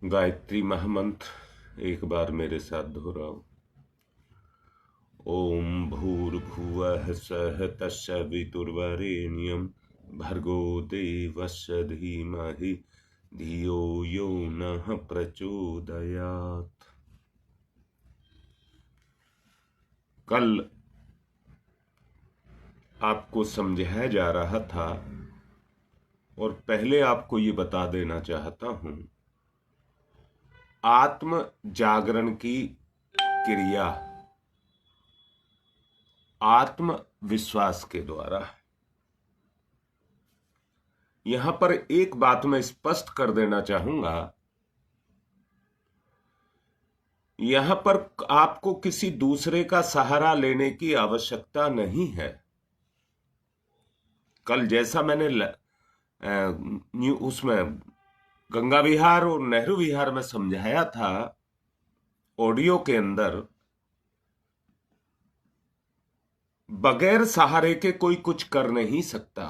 गायत्री महामंत्र एक बार मेरे साथ दोहराओ। ओम भूर्भुवः स्वः तत्सवितुर्वरेण्यं भर्गो देवस्य धीमहि धियो यो नः प्रचोदयात्। कल आपको समझाया जा रहा था और पहले आपको ये बता देना चाहता हूं, आत्म जागरण की क्रिया आत्म विश्वास के द्वारा। यहां पर एक बात मैं स्पष्ट कर देना चाहूंगा, यहां पर आपको किसी दूसरे का सहारा लेने की आवश्यकता नहीं है। कल जैसा मैंने उसमें गंगा विहार और नेहरू विहार में समझाया था ऑडियो के अंदर, बगैर सहारे के कोई कुछ कर नहीं सकता।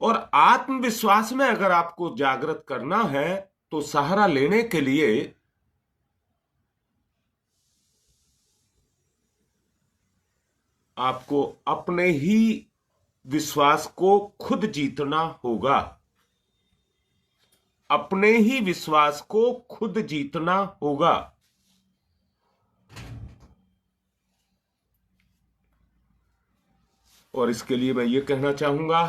और आत्मविश्वास में अगर आपको जागृत करना है तो सहारा लेने के लिए आपको अपने ही विश्वास को खुद जीतना होगा। अपने ही विश्वास को खुद जीतना होगा। और इसके लिए मैं ये कहना चाहूंगा,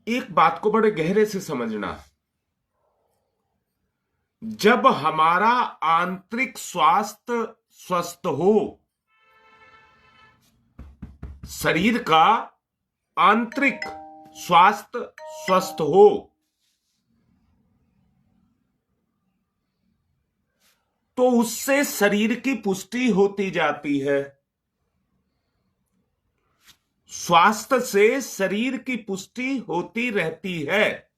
एक बात को बड़े गहरे से समझना, जब हमारा आंतरिक स्वास्थ्य स्वस्थ हो, शरीर का आंतरिक स्वास्थ्य स्वस्थ हो, तो उससे शरीर की पुष्टि होती जाती है। स्वास्थ्य से शरीर की पुष्टि होती रहती है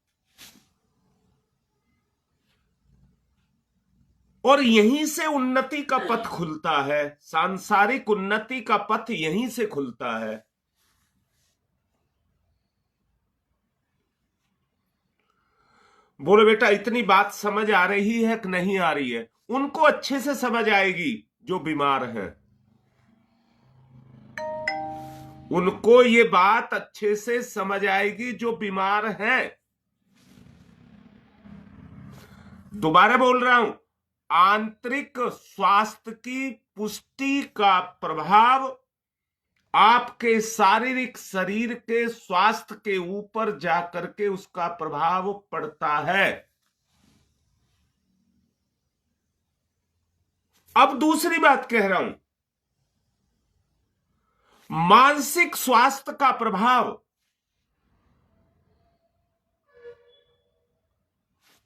और यहीं से उन्नति का पथ खुलता है। सांसारिक उन्नति का पथ यहीं से खुलता है। बोले बेटा इतनी बात समझ आ रही है कि नहीं आ रही है? उनको अच्छे से समझ आएगी जो बीमार हैं। उनको ये बात अच्छे से समझ आएगी जो बीमार हैं। दोबारा बोल रहा हूं, आंतरिक स्वास्थ्य की पुष्टि का प्रभाव आपके शारीरिक शरीर के स्वास्थ्य के ऊपर जाकर के उसका प्रभाव पड़ता है। अब दूसरी बात कह रहा हूं, मानसिक स्वास्थ्य का प्रभाव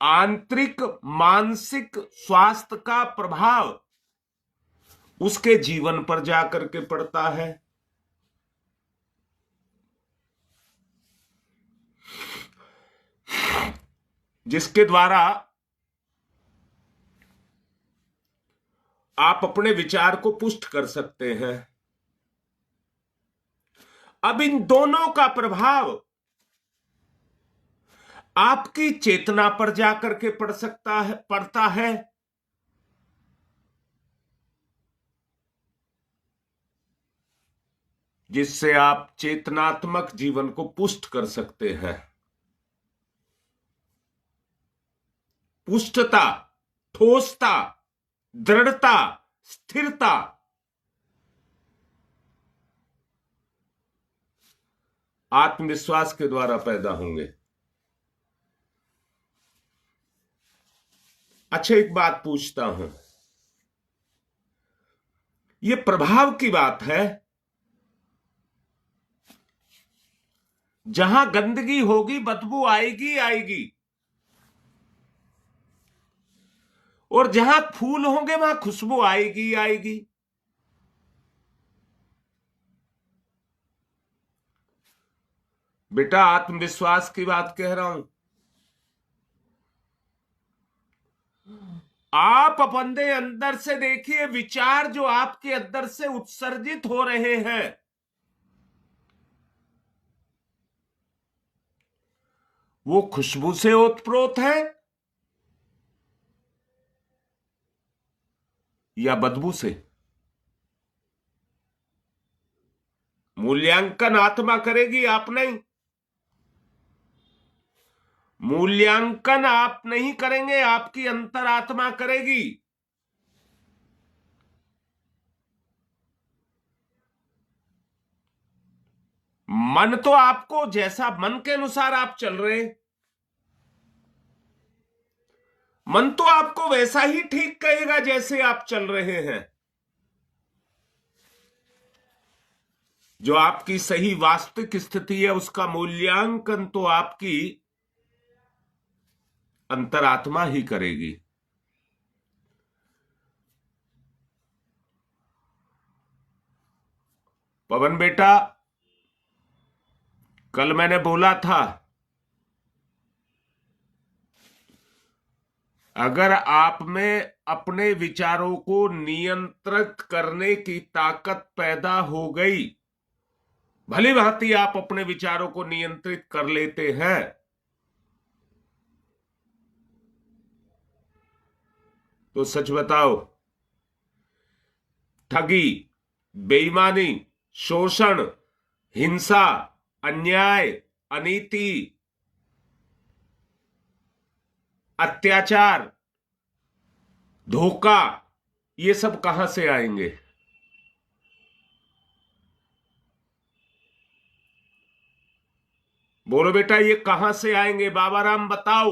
आंतरिक मानसिक स्वास्थ्य का प्रभाव उसके जीवन पर जाकर के पड़ता है। जिसके द्वारा आप अपने विचार को पुष्ट कर सकते हैं। अब इन दोनों का प्रभाव आपकी चेतना पर जाकर के पड़ता है। जिससे आप चेतनात्मक जीवन को पुष्ट कर सकते हैं। पुष्टता, ठोसता, दृढ़ता, स्थिरता आत्मविश्वास के द्वारा पैदा होंगे। अच्छा, एक बात पूछता हूं, यह प्रभाव की बात है। जहां गंदगी होगी बदबू आएगी आएगी, और जहां फूल होंगे वहां खुशबू आएगी आएगी। बेटा आत्मविश्वास की बात कह रहा हूं। आप अपने अंदर से देखिए, विचार जो आपके अंदर से उत्सर्जित हो रहे हैं, वो खुशबू से ओतप्रोत है या बदबू से? मूल्यांकन आत्मा करेगी, आप नहीं। मूल्यांकन आप नहीं करेंगे, आपकी अंतरात्मा करेगी। मन तो आपको जैसा मन के अनुसार आप चल रहे, मन तो आपको वैसा ही ठीक कहेगा जैसे आप चल रहे हैं। जो आपकी सही वास्तविक स्थिति है उसका मूल्यांकन तो आपकी अंतरात्मा ही करेगी। पवन बेटा, कल मैंने बोला था अगर आप में अपने विचारों को नियंत्रित करने की ताकत पैदा हो गई, भली भांति आप अपने विचारों को नियंत्रित कर लेते हैं, तो सच बताओ, ठगी, बेईमानी, शोषण, हिंसा, अन्याय, अनीति, अत्याचार, धोखा, ये सब कहां से आएंगे? बोलो बेटा, ये कहां से आएंगे? बाबा राम बताओ।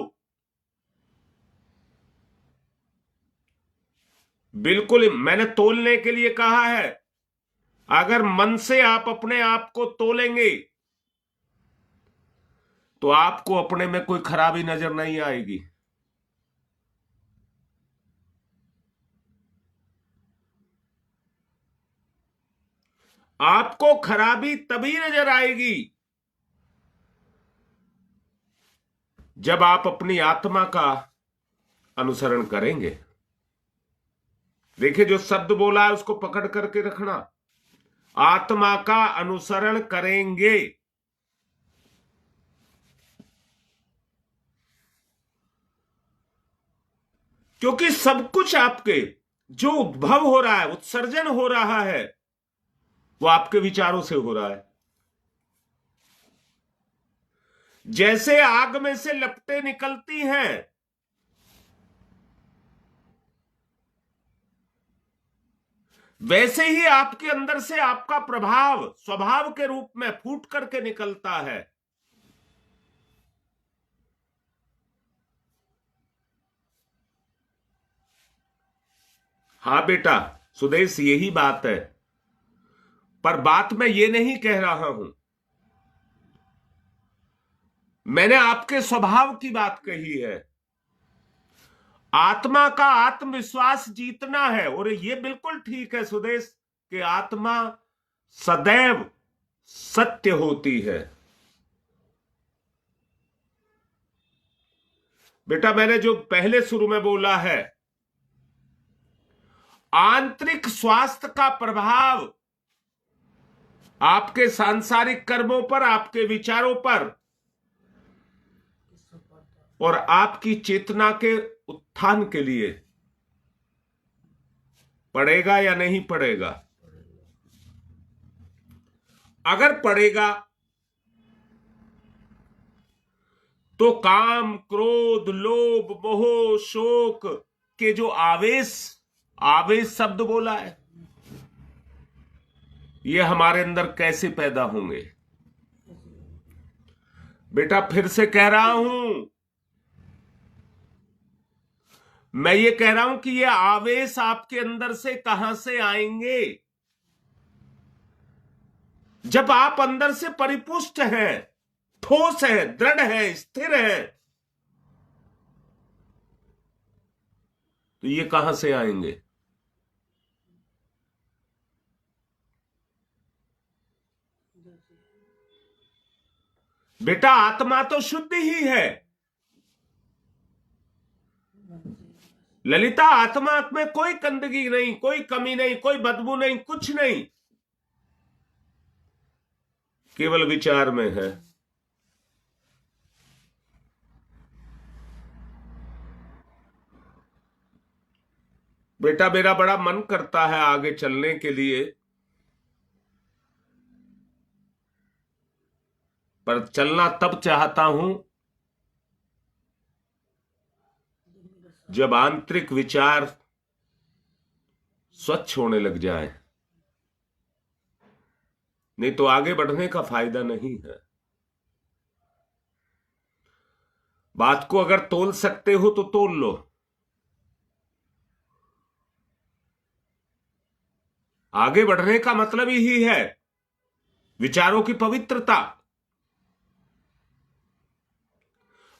बिल्कुल, मैंने तोलने के लिए कहा है। अगर मन से आप अपने आप को तोलेंगे तो आपको अपने में कोई खराबी नजर नहीं आएगी। आपको खराबी तभी नजर आएगी जब आप अपनी आत्मा का अनुसरण करेंगे। देखिए, जो शब्द बोला है उसको पकड़ करके रखना। आत्मा का अनुसरण करेंगे। क्योंकि सब कुछ आपके जो उद्भव हो रहा है, उत्सर्जन हो रहा है, वो आपके विचारों से हो रहा है। जैसे आग में से लपटें निकलती हैं, वैसे ही आपके अंदर से आपका प्रभाव स्वभाव के रूप में फूट करके निकलता है। हाँ बेटा सुदेश, यही बात है। पर बात मैं ये नहीं कह रहा हूं, मैंने आपके स्वभाव की बात कही है। आत्मा का आत्मविश्वास जीतना है। और ये बिल्कुल ठीक है सुदेश कि आत्मा सदैव सत्य होती है। बेटा, मैंने जो पहले शुरू में बोला है, आंतरिक स्वास्थ्य का प्रभाव आपके सांसारिक कर्मों पर, आपके विचारों पर और आपकी चेतना के उत्थान के लिए पड़ेगा या नहीं पड़ेगा? अगर पड़ेगा तो काम, क्रोध, लोभ, मोह, शोक के जो आवेश शब्द बोला है, ये हमारे अंदर कैसे पैदा होंगे? बेटा फिर से कह रहा हूं, मैं ये कह रहा हूं कि ये आवेश आपके अंदर से कहां से आएंगे? जब आप अंदर से परिपुष्ट हैं, ठोस हैं, दृढ़ हैं, स्थिर हैं, तो ये कहां से आएंगे? बेटा आत्मा तो शुद्ध ही है। ललिता, आत्मा में कोई गंदगी नहीं, कोई कमी नहीं, कोई बदबू नहीं, कुछ नहीं, केवल विचार में है। बेटा मेरा बड़ा मन करता है आगे चलने के लिए, पर चलना तब चाहता हूं जब आंतरिक विचार स्वच्छ होने लग जाए, नहीं तो आगे बढ़ने का फायदा नहीं है। बात को अगर तोल सकते हो तो तोल लो। आगे बढ़ने का मतलब ही है विचारों की पवित्रता।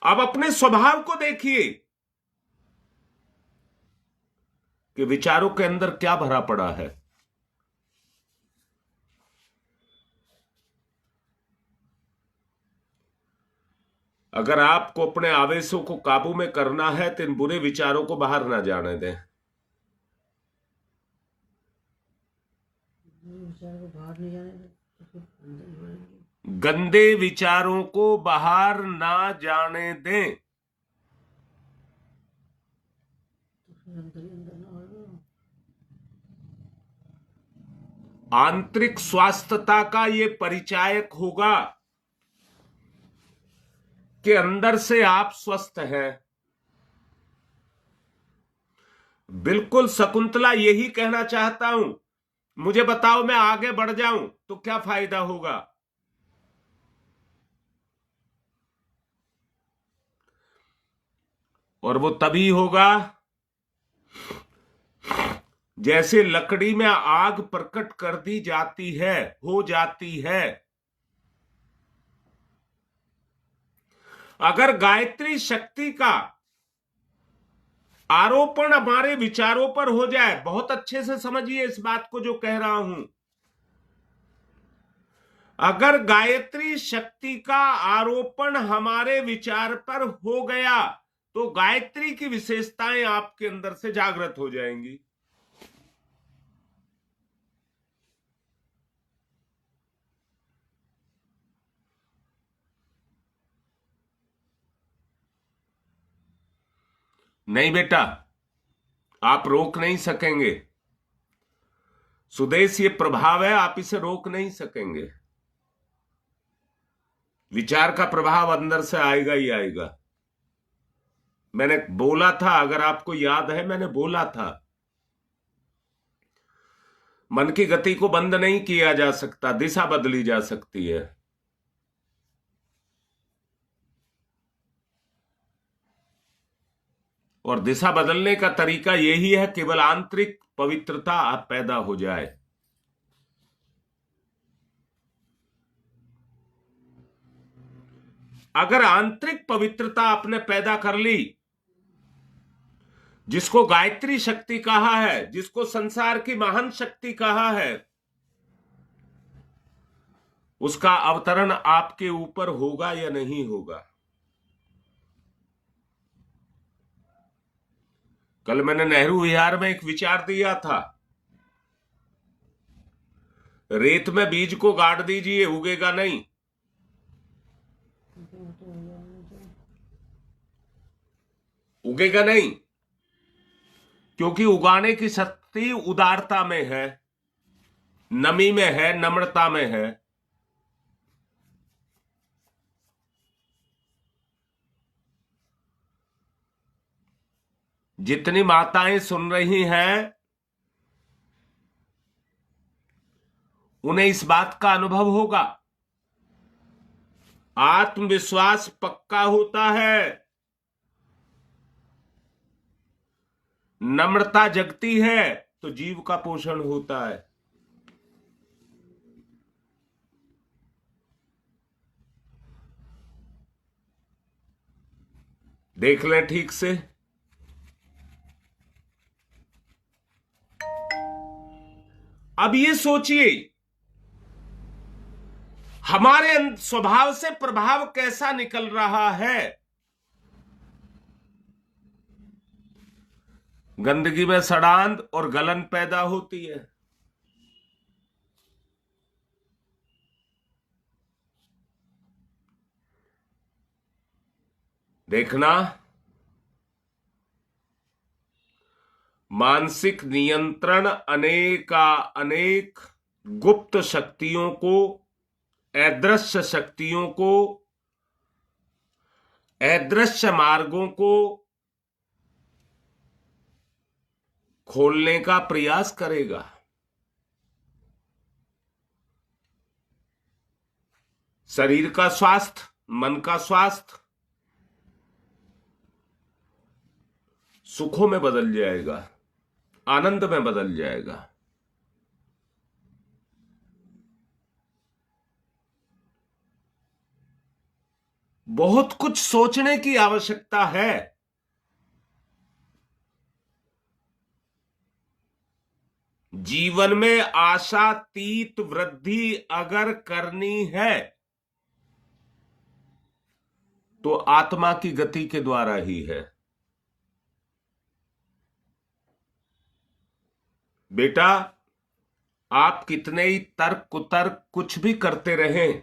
अब अपने स्वभाव को देखिए कि विचारों के अंदर क्या भरा पड़ा है। अगर आपको अपने आवेशों को काबू में करना है तो इन बुरे विचारों को बाहर ना जाने दें। विचार को बाहर नहीं जाने दें तो फिर अंदर ही बढ़ेंगे। गंदे विचारों को बाहर ना जाने दें तो फिर अंदर ही अंदर ना होगा। आंतरिक स्वास्थ्यता का ये परिचायक होगा कि अंदर से आप स्वस्थ हैं। बिल्कुल शकुंतला यही कहना चाहता हूं। मुझे बताओ मैं आगे बढ़ जाऊं तो क्या फायदा होगा? और वो तभी होगा जैसे लकड़ी में आग प्रकट कर दी जाती है, हो जाती है। अगर गायत्री शक्ति का आरोपण हमारे विचारों पर हो जाए, बहुत अच्छे से समझिए इस बात को जो कह रहा हूं, अगर गायत्री शक्ति का आरोपण हमारे विचार पर हो गया तो गायत्री की विशेषताएं आपके अंदर से जागृत हो जाएंगी। नहीं बेटा, आप रोक नहीं सकेंगे। सुदेश ये प्रभाव है, आप इसे रोक नहीं सकेंगे। विचार का प्रभाव अंदर से आएगा ही आएगा। मैंने बोला था, अगर आपको याद है, मैंने बोला था मन की गति को बंद नहीं किया जा सकता, दिशा बदली जा सकती है। और दिशा बदलने का तरीका यही है, केवल आंतरिक पवित्रता आप पैदा हो जाए। अगर आंतरिक पवित्रता आपने पैदा कर ली, जिसको गायत्री शक्ति कहा है, जिसको संसार की महान शक्ति कहा है, उसका अवतरण आपके ऊपर होगा या नहीं होगा? कल मैंने नेहरू विहार में एक विचार दिया था, रेत में बीज को गाड़ दीजिए, उगेगा नहीं। उगेगा नहीं, क्योंकि उगाने की शक्ति उदारता में है, नमी में है, नम्रता में है। जितनी माताएं सुन रही हैं उन्हें इस बात का अनुभव होगा। आत्मविश्वास पक्का होता है, नम्रता जगती है तो जीव का पोषण होता है। देख लें ठीक से। अब ये सोचिए, हमारे स्वभाव से प्रभाव कैसा निकल रहा है। गंदगी में सड़ांध और गलन पैदा होती है। देखना, मानसिक नियंत्रण अनेक गुप्त शक्तियों को, अदृश्य शक्तियों को, अदृश्य मार्गों को खोलने का प्रयास करेगा। शरीर का स्वास्थ्य, मन का स्वास्थ्य सुखों में बदल जाएगा, आनंद में बदल जाएगा। बहुत कुछ सोचने की आवश्यकता है। जीवन में आशातीत वृद्धि अगर करनी है तो आत्मा की गति के द्वारा ही है। बेटा, आप कितने ही तर्क कुतर्क कुछ भी करते रहें,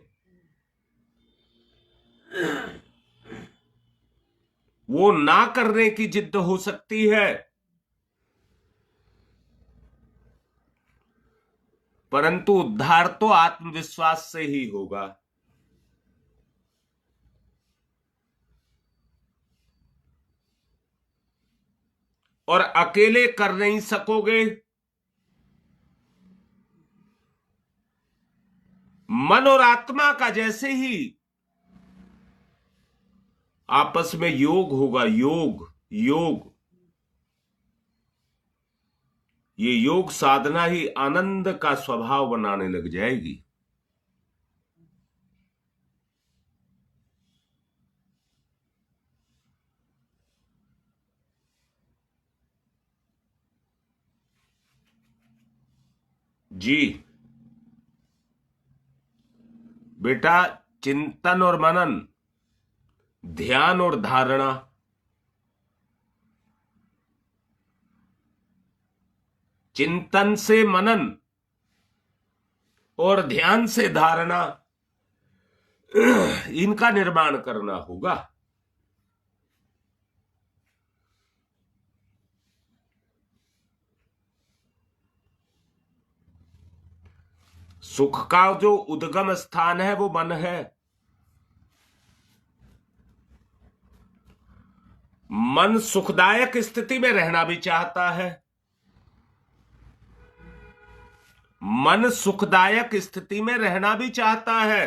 वो ना करने की जिद्द हो सकती है, परंतु उद्धार तो आत्मविश्वास से ही होगा। और अकेले कर नहीं सकोगे। मन और आत्मा का जैसे ही आपस में योग होगा, योग योग, ये योग साधना ही आनंद का स्वभाव बनाने लग जाएगी। जी बेटा, चिंतन और मनन, ध्यान और धारणा, चिंतन से मनन और ध्यान से धारणा, इनका निर्माण करना होगा। सुख का जो उद्गम स्थान है वो मन है। मन सुखदायक स्थिति में रहना भी चाहता है। मन सुखदायक स्थिति में रहना भी चाहता है।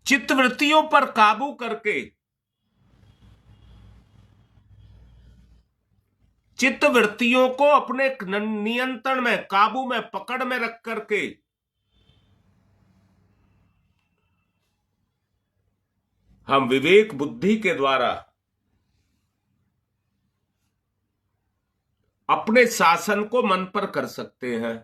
चित्तवृत्तियों पर काबू करके, चित्तवृत्तियों को अपने नियंत्रण में, काबू में, पकड़ में रख करके हम विवेक बुद्धि के द्वारा अपने शासन को मन पर कर सकते हैं।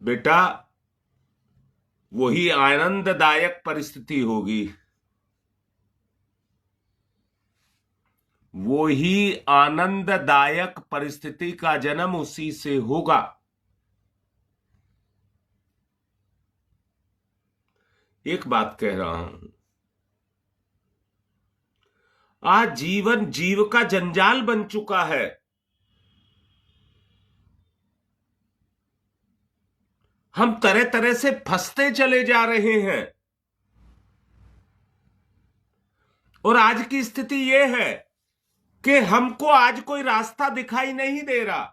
बेटा, वही आनंददायक परिस्थिति होगी, वो ही आनंददायक परिस्थिति का जन्म उसी से होगा। एक बात कह रहा हूं, आज जीवन जीव का जंजाल बन चुका है। हम तरह तरह से फंसते चले जा रहे हैं। और आज की स्थिति यह है कि हमको आज कोई रास्ता दिखाई नहीं दे रहा।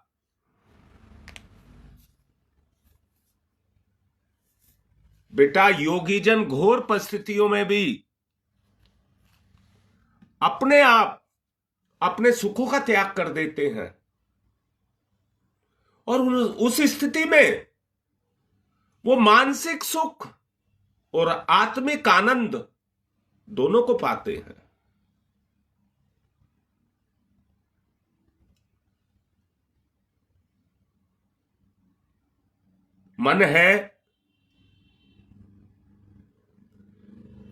बेटा, योगी जन घोर परिस्थितियों में भी अपने आप अपने सुखों का त्याग कर देते हैं और उस स्थिति में वो मानसिक सुख और आत्मिक आनंद दोनों को पाते हैं। मन है,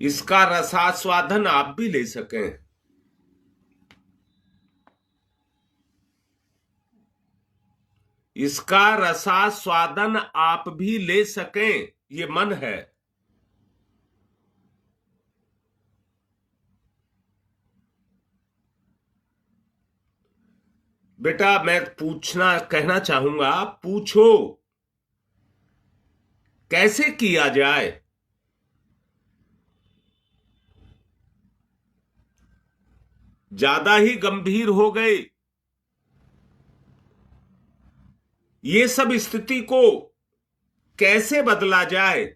इसका रसास्वादन आप भी ले सकें, इसका रसास्वादन आप भी ले सकें, ये मन है। बेटा मैं कहना चाहूंगा, पूछो कैसे किया जाए। ज्यादा ही गंभीर हो गए ये सब स्थिति को कैसे बदला जाए।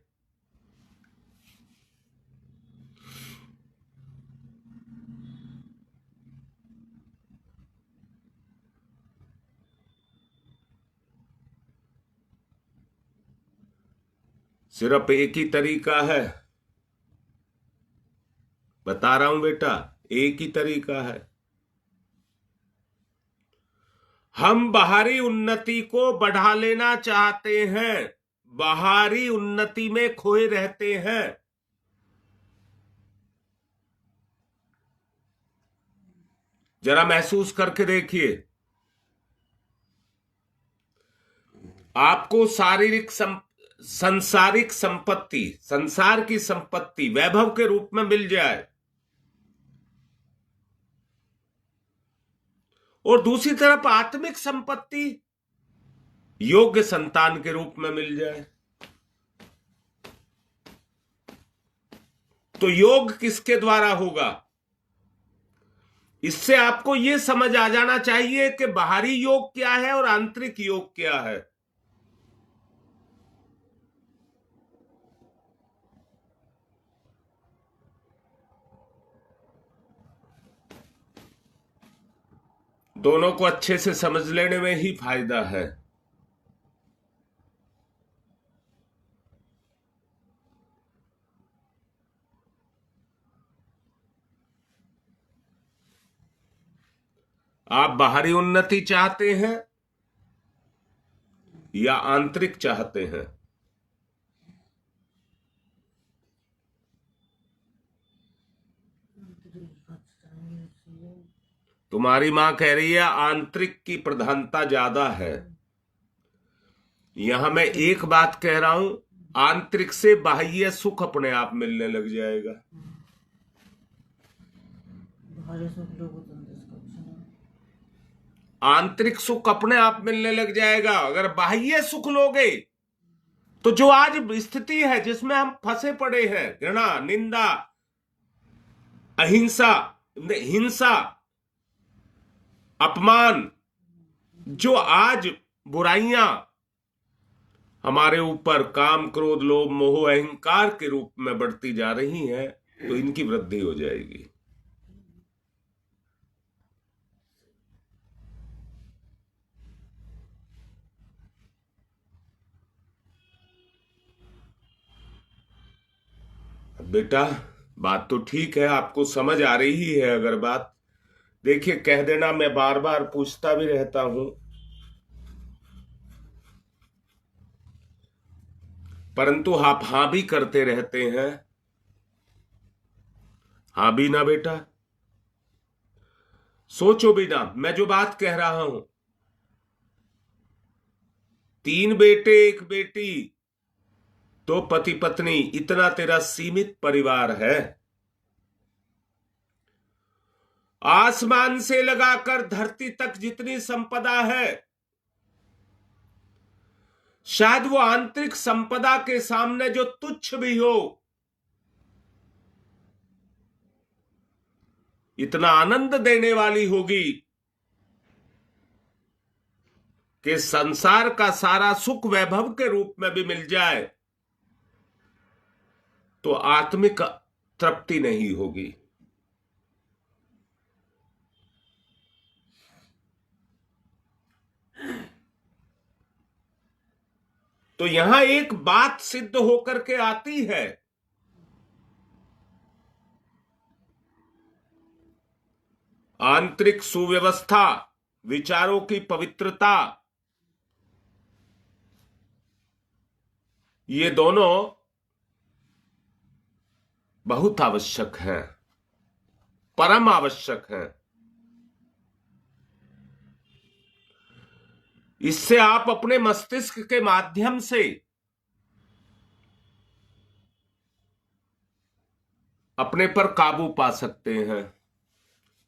सिर्फ एक ही तरीका है, बता रहा हूं बेटा, एक ही तरीका है। हम बाहरी उन्नति को बढ़ा लेना चाहते हैं, बाहरी उन्नति में खोए रहते हैं। जरा महसूस करके देखिए, आपको संसारिक संपत्ति, संसार की संपत्ति वैभव के रूप में मिल जाए, और दूसरी तरफ आत्मिक संपत्ति योग्य संतान के रूप में मिल जाए, तो योग किसके द्वारा होगा? इससे आपको यह समझ आ जाना चाहिए कि बाहरी योग क्या है और आंतरिक योग क्या है। दोनों को अच्छे से समझ लेने में ही फायदा है। आप बाहरी उन्नति चाहते हैं या आंतरिक चाहते हैं? तुम्हारी मां कह रही है आंतरिक की प्रधानता ज्यादा है। यहां मैं एक बात कह रहा हूं, आंतरिक से बाह्य सुख अपने आप मिलने लग जाएगा। आंतरिक सुख अपने आप मिलने लग जाएगा। अगर बाह्य सुख लोगे तो जो आज स्थिति है जिसमें हम फंसे पड़े हैं, घृणा, निंदा, अहिंसा, हिंसा, अपमान, जो आज बुराइयां हमारे ऊपर काम, क्रोध, लोभ, मोह, अहंकार के रूप में बढ़ती जा रही हैं, तो इनकी वृद्धि हो जाएगी। बेटा बात तो ठीक है, आपको समझ आ रही है। अगर बात देखिए, कह देना, मैं बार बार पूछता भी रहता हूं, परंतु आप हां भी करते रहते हैं। हां भी ना बेटा, सोचो भी ना। मैं जो बात कह रहा हूं, 3 बेटे 1 बेटी, 2 पति पत्नी, इतना तेरा सीमित परिवार है। आसमान से लगाकर धरती तक जितनी संपदा है, शायद वो आंतरिक संपदा के सामने जो तुच्छ भी हो, इतना आनंद देने वाली होगी कि संसार का सारा सुख वैभव के रूप में भी मिल जाए तो आत्मिक तृप्ति नहीं होगी। तो यहां एक बात सिद्ध होकर के आती है, आंतरिक सुव्यवस्था, विचारों की पवित्रता, ये दोनों बहुत आवश्यक हैं, परम आवश्यक हैं। इससे आप अपने मस्तिष्क के माध्यम से अपने पर काबू पा सकते हैं,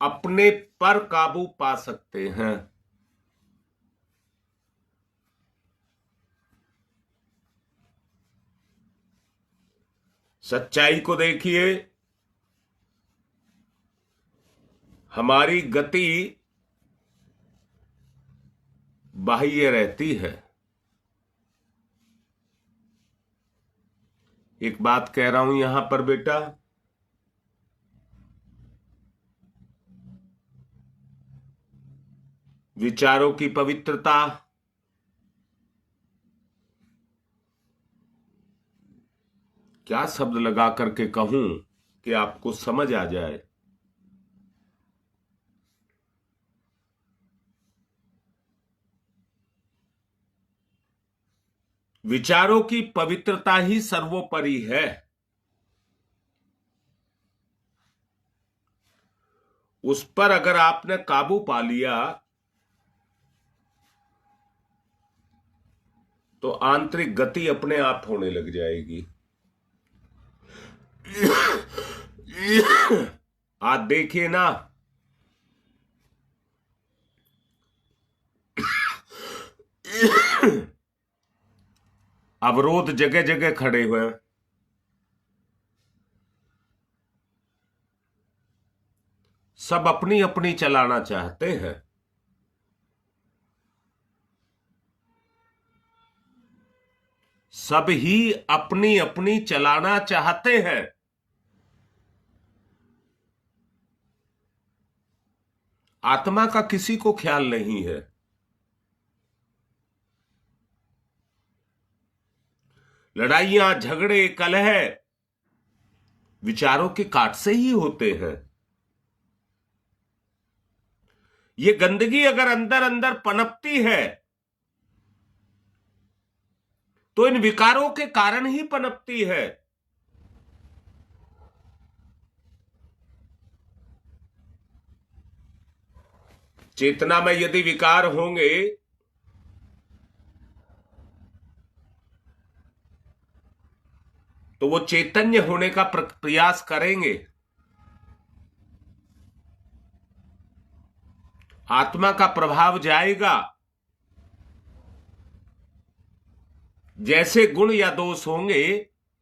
अपने पर काबू पा सकते हैं। सच्चाई को देखिए, हमारी गति बाह्य रहती है। एक बात कह रहा हूं यहां पर बेटा, विचारों की पवित्रता, क्या शब्द लगा करके कहूं कि आपको समझ आ जाए। विचारों की पवित्रता ही सर्वोपरि है। उस पर अगर आपने काबू पा लिया तो आंतरिक गति अपने आप होने लग जाएगी। आज देखिए ना, अवरोध जगह जगह खड़े हुए हैं। सब अपनी अपनी चलाना चाहते हैं। सब ही अपनी अपनी चलाना चाहते हैं। आत्मा का किसी को ख्याल नहीं है। लड़ाइयां, झगड़े, कलह विचारों के काट से ही होते हैं। ये गंदगी अगर अंदर अंदर पनपती है तो इन विकारों के कारण ही पनपती है। चेतना में यदि विकार होंगे तो वो चैतन्य होने का प्रयास करेंगे। आत्मा का प्रभाव जाएगा। जैसे गुण या दोष होंगे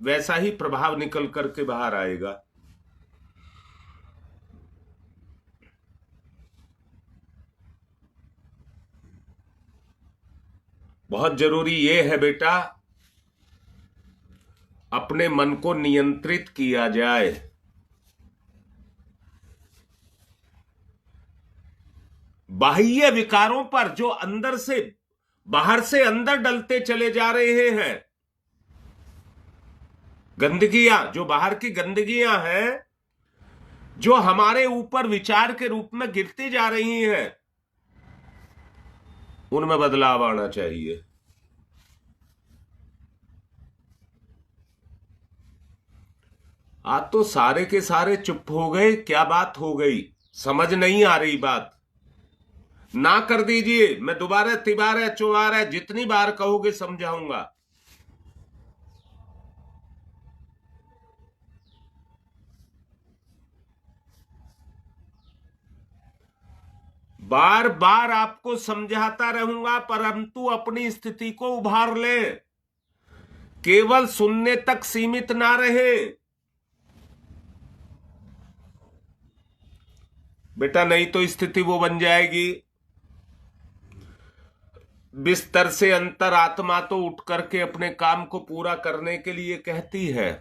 वैसा ही प्रभाव निकल करके बाहर आएगा। बहुत जरूरी ये है बेटा, अपने मन को नियंत्रित किया जाए। बाह्य विकारों पर जो अंदर से बाहर से अंदर डलते चले जा रहे हैं, गंदगियां, जो बाहर की गंदगियां हैं, जो हमारे ऊपर विचार के रूप में गिरती जा रही हैं, उनमें बदलाव आना चाहिए। आज तो सारे के सारे चुप हो गए। क्या बात हो गई? समझ नहीं आ रही बात। ना कर दीजिए, मैं दोबारा तिबारा चौबारा जितनी बार कहोगे समझाऊंगा। बार बार आपको समझाता रहूंगा, परंतु अपनी स्थिति को उभार ले। केवल सुनने तक सीमित ना रहे बेटा, नहीं तो स्थिति वो बन जाएगी। बिस्तर से अंतर आत्मा तो उठ करके अपने काम को पूरा करने के लिए कहती है।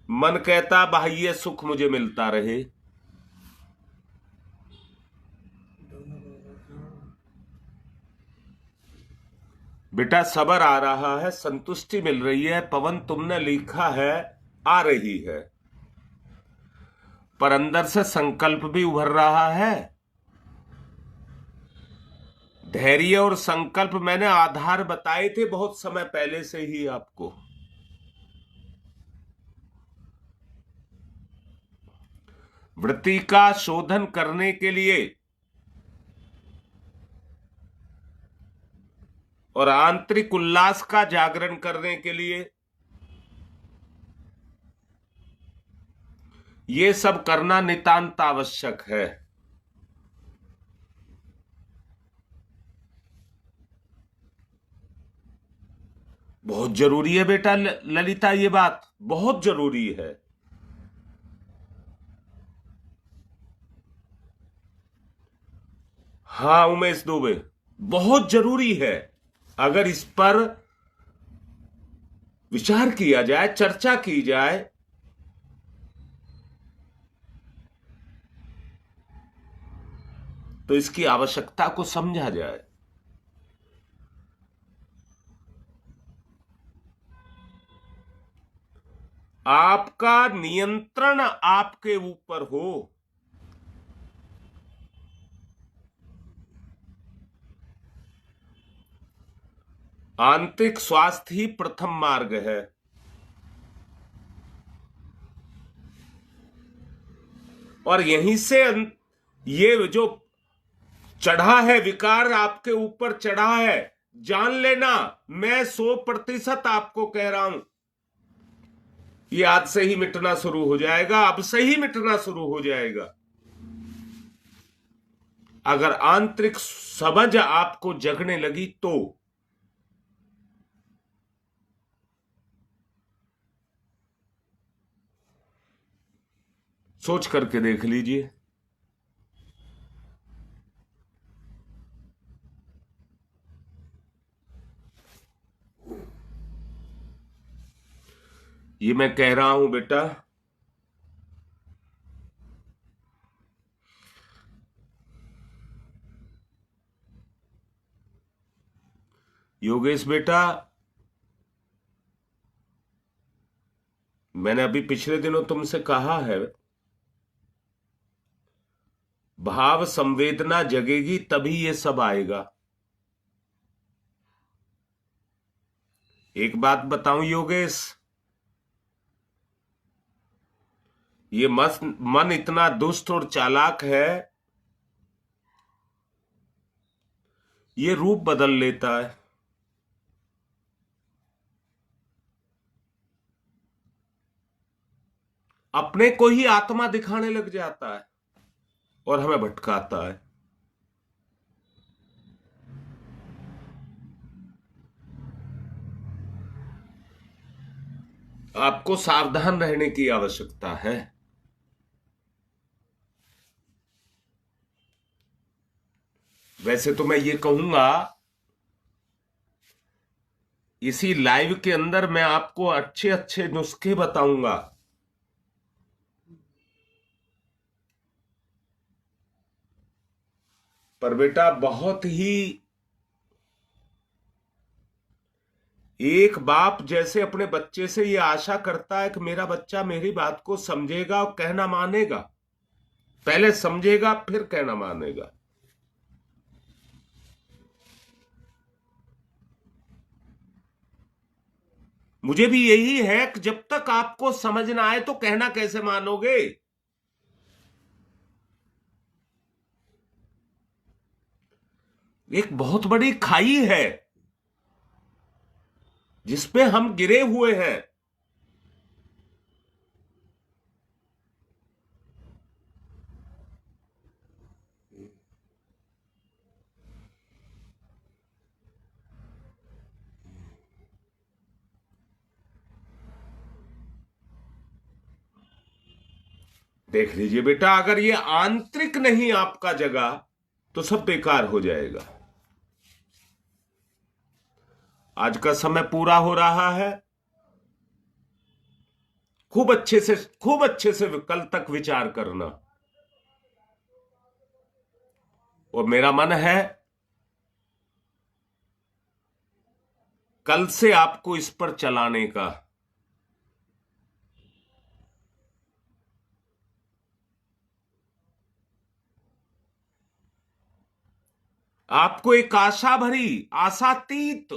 मन कहता बाह्य सुख मुझे मिलता रहे। बेटा सब्र आ रहा है, संतुष्टि मिल रही है, पवन तुमने लिखा है आ रही है, पर अंदर से संकल्प भी उभर रहा है। धैर्य और संकल्प मैंने आधार बताए थे बहुत समय पहले से ही आपको। वृत्ति का शोधन करने के लिए और आंतरिक उल्लास का जागरण करने के लिए ये सब करना नितांत आवश्यक है। बहुत जरूरी है बेटा ललिता, ये बात बहुत जरूरी है। हाँ उमेश दुबे, बहुत जरूरी है। अगर इस पर विचार किया जाए, चर्चा की जाए, तो इसकी आवश्यकता को समझा जाए। आपका नियंत्रण आपके ऊपर हो। आंतरिक स्वास्थ्य ही प्रथम मार्ग है। और यहीं से ये जो चढ़ा है विकार, आपके ऊपर चढ़ा है, जान लेना, मैं 100% आपको कह रहा हूं, ये आज से ही मिटना शुरू हो जाएगा, अब से ही मिटना शुरू हो जाएगा। अगर आंतरिक समझ आपको जगने लगी तो। सोच करके देख लीजिए। ये मैं कह रहा हूं बेटा, योगेश बेटा, मैंने अभी पिछले दिनों तुमसे कहा है, भाव संवेदना जगेगी तभी ये सब आएगा। एक बात बताऊं योगेश, ये मन इतना दुष्ट और चालाक है, ये रूप बदल लेता है। अपने को ही आत्मा दिखाने लग जाता है और हमें भटकाता है। आपको सावधान रहने की आवश्यकता है। वैसे तो मैं ये कहूंगा, इसी लाइव के अंदर मैं आपको अच्छे अच्छे नुस्खे बताऊंगा, पर बेटा बहुत ही, एक बाप जैसे अपने बच्चे से ये आशा करता है कि मेरा बच्चा मेरी बात को समझेगा और कहना मानेगा। पहले समझेगा फिर कहना मानेगा। मुझे भी यही है कि जब तक आपको समझ ना आए तो कहना कैसे मानोगे। एक बहुत बड़ी खाई है जिसपे हम गिरे हुए हैं। देख लीजिए बेटा, अगर ये आंतरिक नहीं आपका जगह तो सब बेकार हो जाएगा। आज का समय पूरा हो रहा है। खूब अच्छे से कल तक विचार करना। और मेरा मन है कल से आपको इस पर चलाने का। आपको एक आशा भरी, आशातीत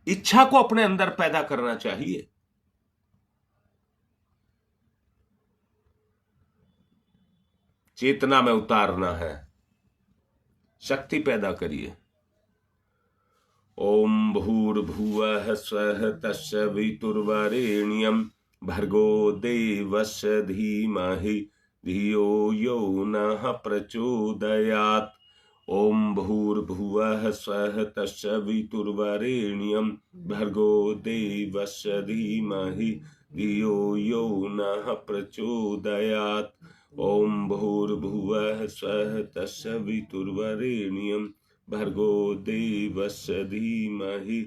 इच्छा को अपने अंदर पैदा करना चाहिए। चेतना में उतारना है, शक्ति पैदा करिए। ओम भूर्भुवः स्वः तत्सवितुर्वरेण्यं भर्गो देवस्य धीमहि धियो यो नः प्रचोदयात्। ओम भूर्भुवः स्वः तत्सवितुर्वरेण्यं भर्गो देवस्य धीमहि धियो यो नः प्रचोदयात्। ओम भूर्भुवः स्वः तत्सवितुर्वरेण्यं भर्गो देवस्य धीमहि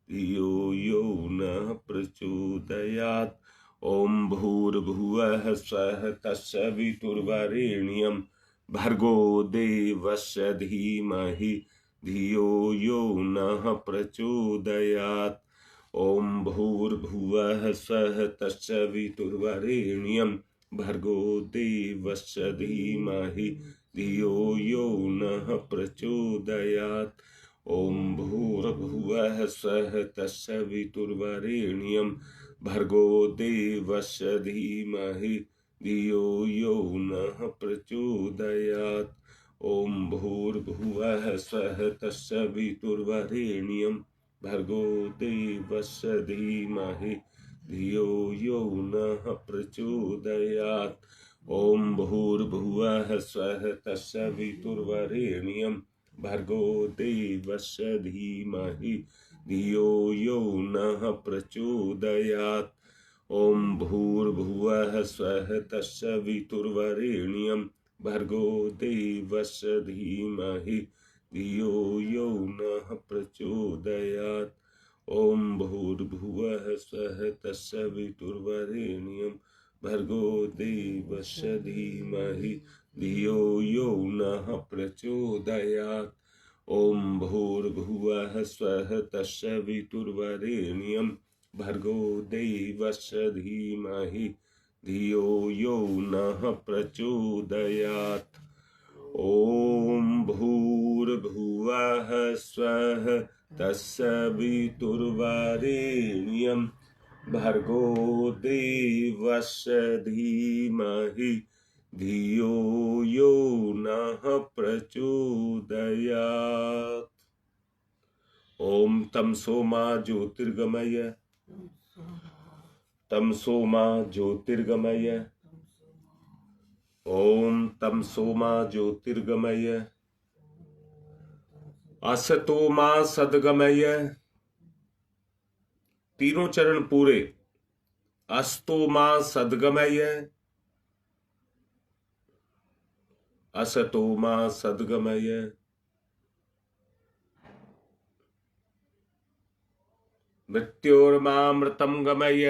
धियो यो नः प्रचोदयात्। ओम भूर्भुवः स्वः तत्सवितुर्वरेण्यं भर्गो देवस्य धीमहि धियो यो नः प्रचोदयात्। ओम भूर्भुवः स्वः तत्सवितुर्वरेण्यं भर्गो देवस्य धीमहि धियो यो नः प्रचोदयात्। ओम भूर्भुवः स्वः तत्सवितुर्वरेण्यं भर्गो देवस्य धीमहि धियो यो नः प्रचोदयात्। ओम भूर्भुवः स्वः तत्सवितुर्वरेण्यं भर्गो देवस्य धीमहि धियो यो नः प्रचोदयात्। ओम भूर्भुवः स्वः तत्सवितुर्वरेण्यं भर्गो देवस्य धीमहि धियो यो नः प्रचोदयात्। ओम भूर्भुवः स्वः तत्सवितुर्वरेण्यं भर्गो देवस्य धीमहि धियो यो नः प्रचोदयात्। ओम भूर्भुवः स्वः तत्सवितुर्वरेण्यं भर्गो देवस्य धीमहि धियो यो नः प्रचोदयात्। ओम भूर्भुवः स्वः तत्सवितुर्वरेण्यं भर्गो देवस्य धीमहि धियो यो नः प्रचोदयात्। ओम भूर्भुवः स्वः तत्सवितुर्वरेण्यं भर्गो देवस्य धीमहि धियो यो नः प्रचोदयात्। ओम तमसो मा ज्योतिर्गमय तमसो मा ज्योतिर्गमय। ओम तमसो मा ज्योतिर्गमय असतो मा सद्गमय। तीनों चरण पूरे। अस्तो मा सद्गमय असतो मा सद्गमय। मृत्योर्मामृतं गमय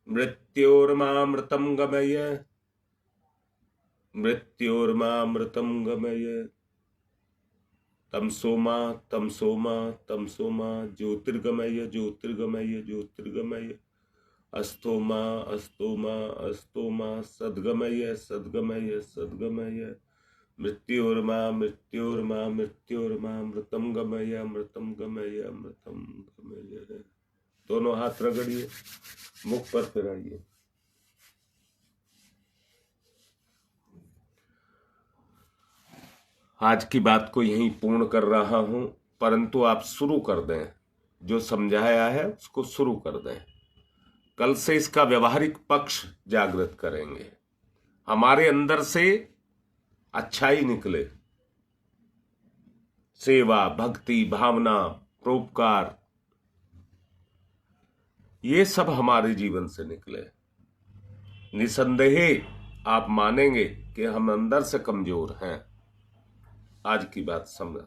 मृत्योर्मामृतं गमय मृत्योर्मामृतं गमय। तमसो मा ज्योतिर्गमय ज्योतिर्गमय ज्योतिर्गमय। अस्तो मा सद्गमय सद्गमय सद्गमय। मृत्योर्मामृतं गमय अमृतं गमय अमृतं गमय। दोनों हाथ रगड़िए, मुख पर फिराइए। आज की बात को यहीं पूर्ण कर रहा हूं, परंतु आप शुरू कर दें। जो समझाया है उसको शुरू कर दें। कल से इसका व्यवहारिक पक्ष जागृत करेंगे। हमारे अंदर से अच्छाई निकले, सेवा, भक्ति, भावना, परोपकार, ये सब हमारे जीवन से निकले। निसंदेह आप मानेंगे कि हम अंदर से कमजोर हैं। आज की बात समझ